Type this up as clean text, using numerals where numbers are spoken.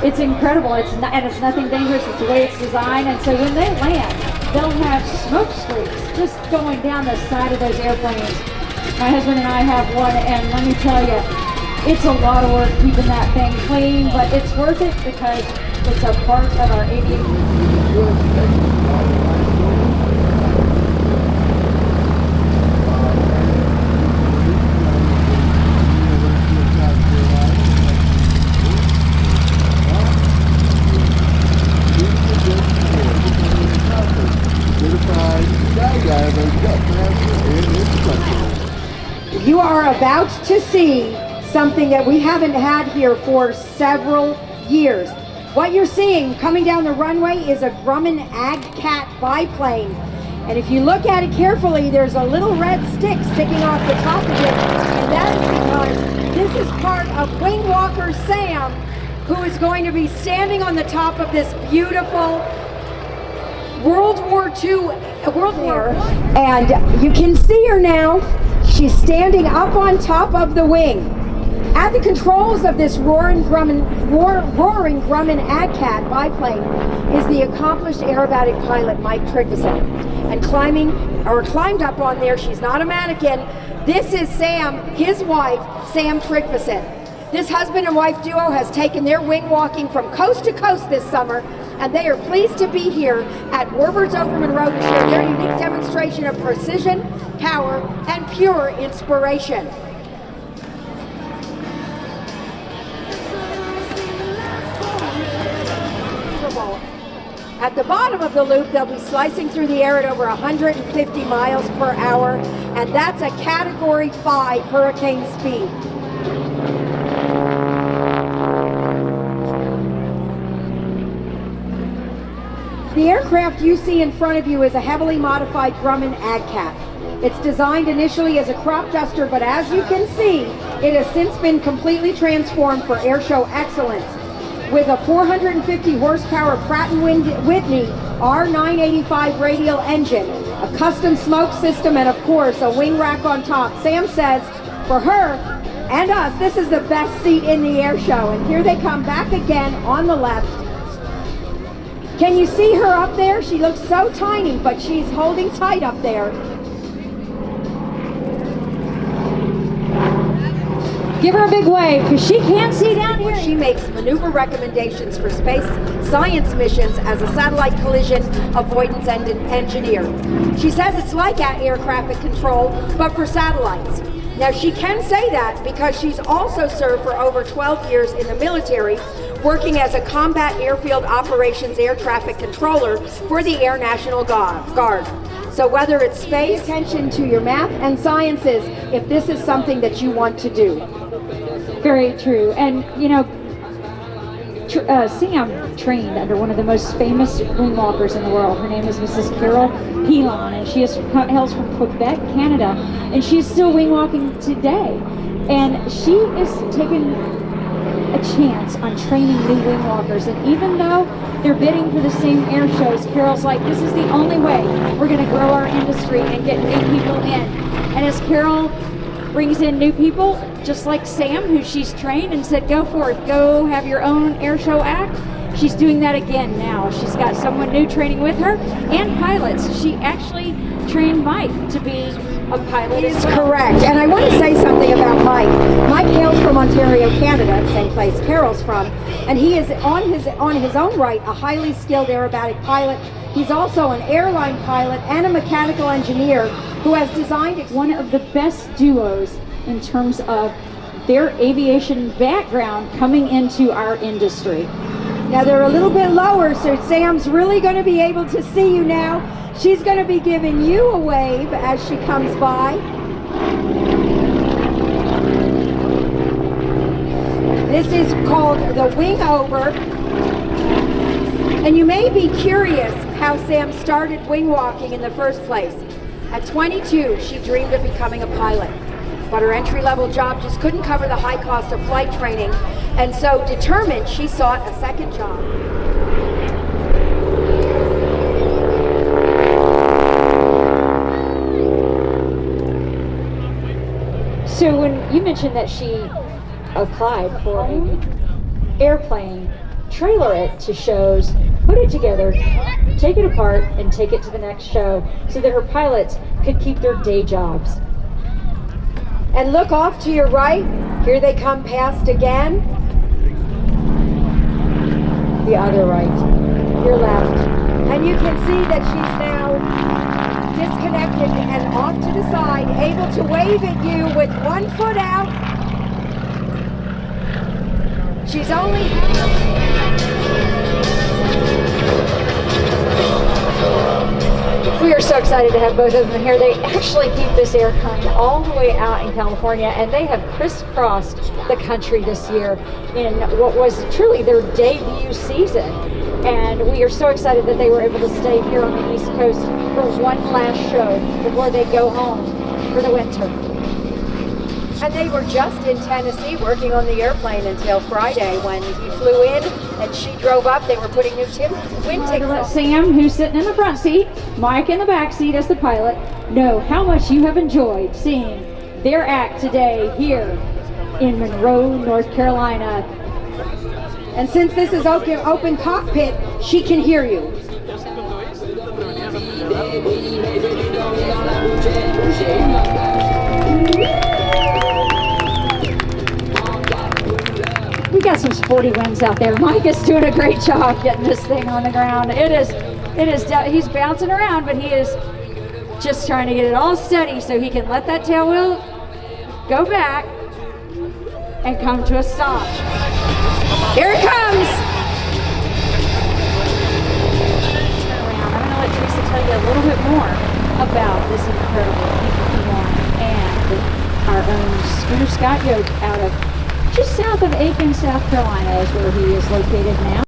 It's incredible. And it's nothing dangerous. It's the way it's designed. And so when they land, they'll have smoke streaks just going down the side of those airplanes. My husband and I have one, and let me tell you, it's a lot of work keeping that thing clean, but it's worth it because it's a part of our aviation. You are about to see something that we haven't had here for several years. What you're seeing coming down the runway is a Grumman Cat biplane. And if you look at it carefully, there's a little red stick sticking off the top of it. And that is because this is part of Wingwalker Sam, who is going to be standing on the top of this beautiful World War II, and you can see her now. She's standing up on top of the wing. At the controls of this roaring Grumman Cat biplane is the accomplished aerobatic pilot Mike Tryggvason. And climbed up on there, she's not a mannequin. This is Sam, his wife, Sam Tryggvason. This husband and wife duo has taken their wing walking from coast to coast this summer, and they are pleased to be here at Warbirds over Monroe to share their unique demonstration of precision, power, and pure inspiration. At the bottom of the loop, they'll be slicing through the air at over 150 miles per hour, and that's a Category 5 hurricane speed. The aircraft you see in front of you is a heavily modified Grumman Cat. It's designed initially as a crop duster, but as you can see, it has since been completely transformed for airshow excellence. With a 450 horsepower Pratt & Whitney R985 radial engine, a custom smoke system, and of course a wing rack on top, Sam says for her and us, this is the best seat in the airshow. And here they come back again on the left. Can you see her up there? She looks so tiny, but she's holding tight up there. Give her a big wave, because she can't see down here. She makes maneuver recommendations for space science missions as a satellite collision avoidance engineer. She says it's like air traffic control, but for satellites. Now she can say that because she's also served for over 12 years in the military, working as a combat airfield operations air traffic controller for the Air National Guard. So whether it's space, attention to your math and sciences, if this is something that you want to do. Very true. And you know, Sam trained under one of the most famous wingwalkers in the world. Her name is Mrs. Carol Pilon, and she hails from Quebec, Canada, and she's still wingwalking today. And she is taking a chance on training new wingwalkers, and even though they're bidding for the same air shows, Carol's like, this is the only way we're going to grow our industry and get new people in. And as Carol brings in new people, just like Sam, who she's trained and said, go for it, go have your own air show act, she's doing that again now. She's got someone new training with her, and pilots. She actually trained Mike to be a pilot. Is correct. And I want to say something about Mike. Mike hails from Ontario, Canada, the same place Carol's from, and he is on his own right a highly skilled aerobatic pilot. He's also an airline pilot and a mechanical engineer who has designed one of the best duos in terms of their aviation background coming into our industry. Now they're a little bit lower, so Sam's really going to be able to see you now. She's going to be giving you a wave as she comes by. This is called the wing over. And you may be curious how Sam started wing walking in the first place. At 22, she dreamed of becoming a pilot, but her entry-level job just couldn't cover the high cost of flight training, and so determined, she sought a second job. So when you mentioned that she applied for an airplane trailer it to shows, put it together, take it apart, and take it to the next show so that her pilots could keep their day jobs. And look off to your right. Here they come past again. The other right, your left. And you can see that she's now disconnected and off to the side, able to wave at you with one foot out. She's only We are so excited to have both of them here. They actually keep this airplane all the way out in California, and they have crisscrossed the country this year in what was truly their debut season. And we are so excited that they were able to stay here on the East Coast for one last show before they go home for the winter. And they were just in Tennessee working on the airplane until Friday when he flew in and she drove up. They were putting new wind To tickets let on. Sam, who's sitting in the front seat, Mike in the back seat as the pilot, know how much you have enjoyed seeing their act today here in Monroe, North Carolina. And since this is open cockpit, she can hear you. We got some sporty winds out there. Mike is doing a great job getting this thing on the ground. He's bouncing around, but he is just trying to get it all steady so he can let that tail wheel go back and come to a stop. Here it comes. I'm going to let Teresa tell you a little bit more about this incredible P51 and our own Scooter Scott Yoke out of just south of Aiken, South Carolina is where he is located now.